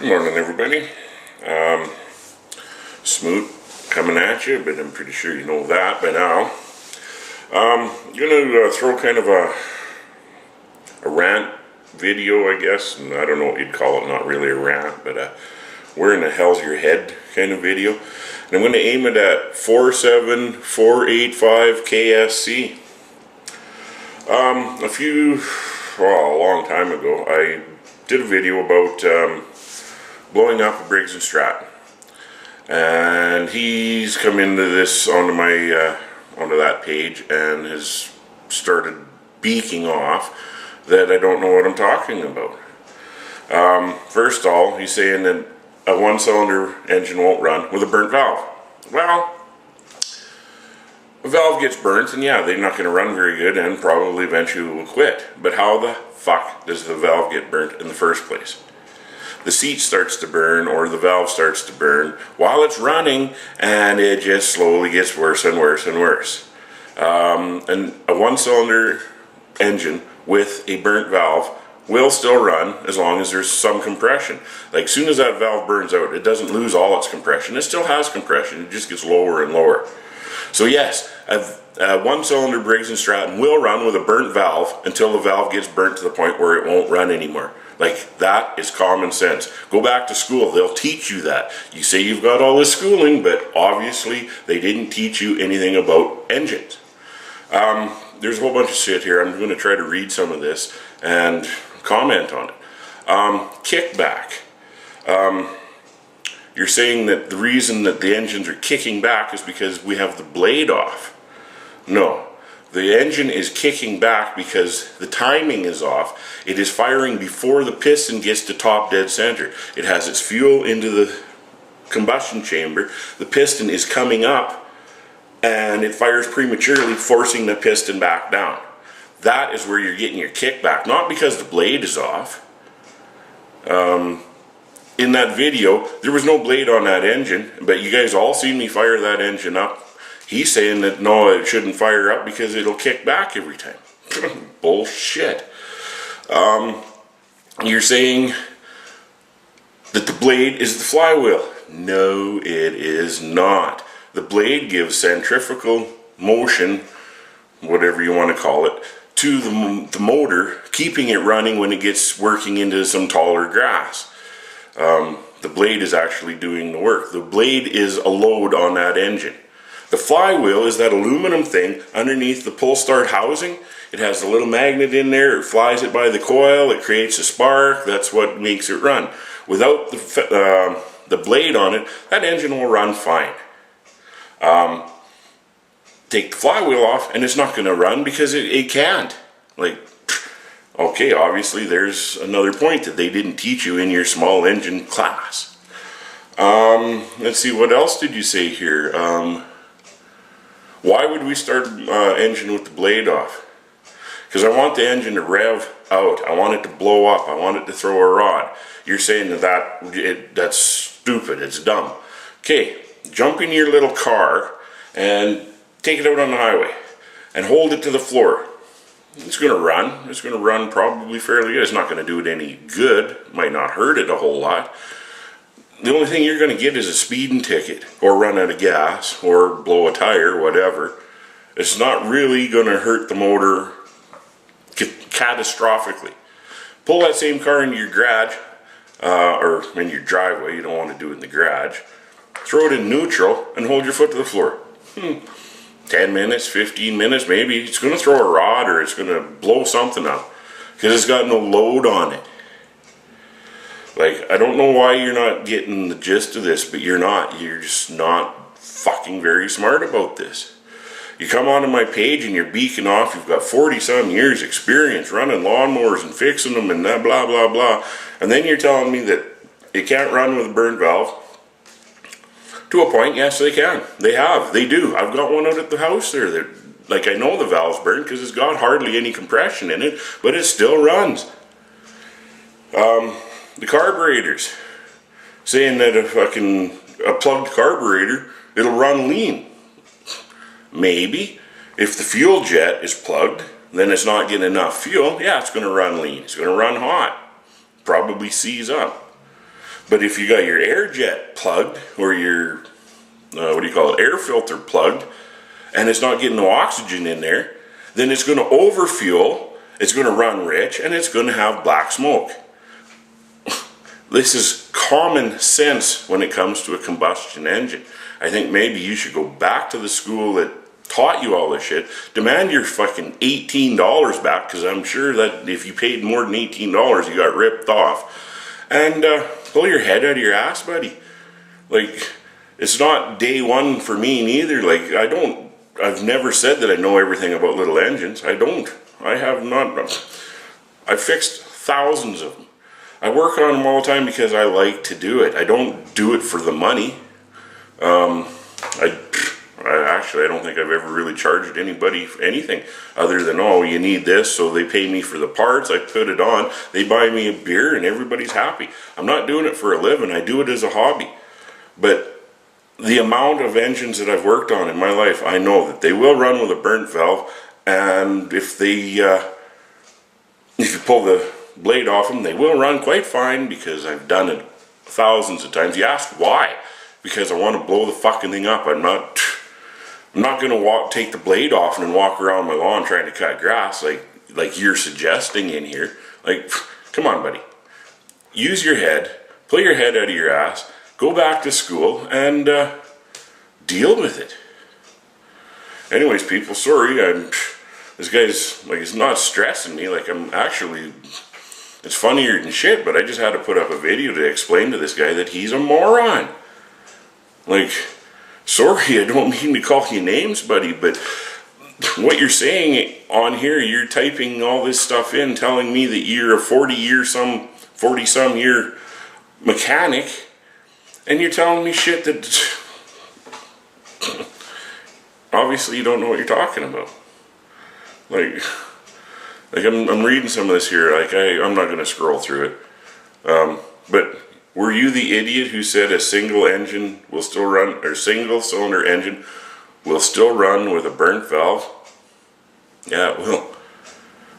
Good morning, everybody. Smoot coming at you, but I'm pretty sure you know that by now. I'm gonna throw kind of a rant video, I guess, and I don't know what you'd call it. Not really a rant, but where in the hell's your head kind of video. And I'm going to aim it at 47485 KSC. A long time ago, I did a video about blowing up a Briggs & Stratton, and he's come into this onto that page and has started beaking off that I don't know what I'm talking about. First of all, he's saying that a one-cylinder engine won't run with a burnt valve. Well, a valve gets burnt, and yeah, they're not going to run very good, and probably eventually will quit. But how the fuck does the valve get burnt in the first place? The seat starts to burn, or the valve starts to burn while it's running, and it just slowly gets worse and worse and worse. And a one-cylinder engine with a burnt valve will still run as long as there's some compression. Like, as soon as that valve burns out, it doesn't lose all its compression. It still has compression, it just gets lower and lower. So yes, a one-cylinder Briggs & Stratton will run with a burnt valve until the valve gets burnt to the point where it won't run anymore. Like, that is common sense. Go back to school, they'll teach you that. You say you've got all this schooling, but obviously they didn't teach you anything about engines. There's a whole bunch of shit here. I'm going to try to read some of this and comment on it. Kickback. You're saying that the reason that the engines are kicking back is because we have the blade off. No. The engine is kicking back because the timing is off. It is firing before the piston gets to top dead center. It has its fuel into the combustion chamber. The piston is coming up and it fires prematurely, forcing the piston back down. That is where you're getting your kickback, not because the blade is off. In that video, there was no blade on that engine, but you guys all seen me fire that engine up. He's saying that no, it shouldn't fire up because it'll kick back every time. Bullshit. You're saying that the blade is the flywheel. No, it is not. The blade gives centrifugal motion, whatever you want to call it, to the motor, keeping it running when it gets working into some taller grass. The blade is actually doing the work. The blade is a load on that engine. The flywheel is that aluminum thing underneath the pull start housing. It has a little magnet in there. It flies it by the coil. It creates a spark. That's what makes it run. Without the blade on it, that engine will run fine. Take the flywheel off and it's not going to run because it can't. Like, okay, obviously there's another point that they didn't teach you in your small engine class. Let's see, what else did you say here? Why would we start engine with the blade off? Because I want the engine to rev out. I want it to blow up. I want it to throw a rod. You're saying that's stupid. It's dumb. Okay, jump in your little car and take it out on the highway and hold it to the floor. It's going to run. It's going to run probably fairly good. It's not going to do it any good. Might not hurt it a whole lot. The only thing you're going to get is a speeding ticket, or run out of gas, or blow a tire, whatever. It's not really going to hurt the motor catastrophically. Pull that same car into your garage, or in your driveway. You don't want to do it in the garage. Throw it in neutral and hold your foot to the floor. 10 minutes, 15 minutes, maybe. It's going to throw a rod, or it's going to blow something up because it's got no load on it. Like, I don't know why you're not getting the gist of this, but you're not. You're just not fucking very smart about this. You come onto my page and you're beaking off. You've got 40-some years experience running lawnmowers and fixing them and that blah, blah, blah. And then you're telling me that it can't run with a burnt valve. To a point, yes, they can. They have. They do. I've got one out at the house there. That, like, I know the valve's burnt because it's got hardly any compression in it, but it still runs. The carburetors, saying that a plugged carburetor, it'll run lean. Maybe. If the fuel jet is plugged, then it's not getting enough fuel. Yeah, it's going to run lean. It's going to run hot. Probably seize up. But if you got your air jet plugged, or your, what do you call it, air filter plugged, and it's not getting no oxygen in there, then it's going to overfuel, it's going to run rich, and it's going to have black smoke. This is common sense when it comes to a combustion engine. I think maybe you should go back to the school that taught you all this shit, demand your fucking $18 back, because I'm sure that if you paid more than $18, you got ripped off. And pull your head out of your ass, buddy. Like, it's not day one for me neither. Like, I've never said that I know everything about little engines. I don't. I have not. I fixed thousands of them. I work on them all the time because I like to do it. I don't do it for the money. I don't think I've ever really charged anybody for anything other than, oh, you need this, so they pay me for the parts, I put it on, they buy me a beer, and everybody's happy. I'm not doing it for a living, I do it as a hobby. But the amount of engines that I've worked on in my life, I know that they will run with a burnt valve, and if you pull the blade off them, they will run quite fine, because I've done it thousands of times. You ask why? Because I want to blow the fucking thing up. I'm not gonna take the blade off and then walk around my lawn trying to cut grass like you're suggesting in here. Like, come on, buddy. Use your head, pull your head out of your ass, go back to school, and deal with it. Anyways, people, sorry, this guy's, like, he's not stressing me. Like, I'm actually, it's funnier than shit, but I just had to put up a video to explain to this guy that he's a moron. Like, sorry, I don't mean to call you names, buddy, but what you're saying on here, you're typing all this stuff in, telling me that you're a 40-some year mechanic, and you're telling me shit that obviously you don't know what you're talking about. Like I'm reading some of this here. Like, I'm not going to scroll through it, but were you the idiot who said a single engine will still run, or single cylinder engine will still run with a burnt valve? Yeah, it will.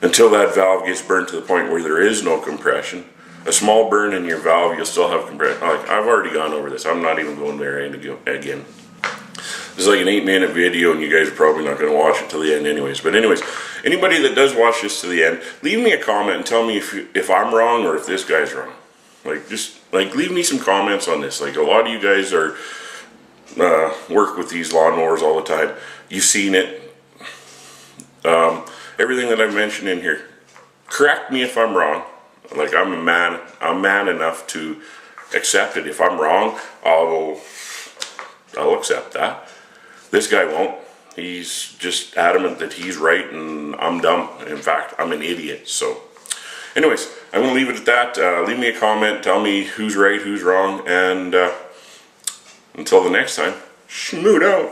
Until that valve gets burnt to the point where there is no compression. A small burn in your valve, you'll still have compression. Like, I've already gone over this. I'm not even going there again. This is like an 8-minute video, and you guys are probably not going to watch it till the end anyways. But anyways, anybody that does watch this to the end, leave me a comment and tell me if I'm wrong or if this guy's wrong. Like, just, like, leave me some comments on this. Like, a lot of you guys are, work with these lawnmowers all the time. You've seen it. Everything that I've mentioned in here. Correct me if I'm wrong. Like, I'm man enough to accept it. If I'm wrong, I'll accept that. This guy won't. He's just adamant that he's right and I'm dumb. In fact, I'm an idiot. So, anyways, I'm going to leave it at that. Leave me a comment. Tell me who's right, who's wrong. And until the next time, schmoot out.